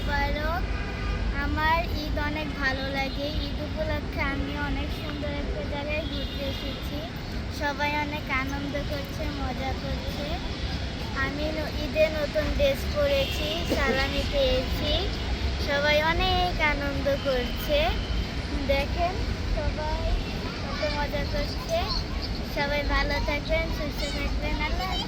মোবারক। আমার ঈদ অনেক ভালো লাগে। ঈদ উপলক্ষে আমি অনেক সুন্দর একটা জায়গায় ঘুরতে এসেছি। সবাই অনেক আনন্দ করছে, মজা করছে। আমি ঈদে নতুন ড্রেস পরেছি, সালামি পেয়েছি। সবাই অনেক আনন্দ করছে। দেখেন সবাই কত মজা করছে। সবাই ভালো থাকবেন, সুস্থ থাকবেন। আল্লাহ হাফেজ।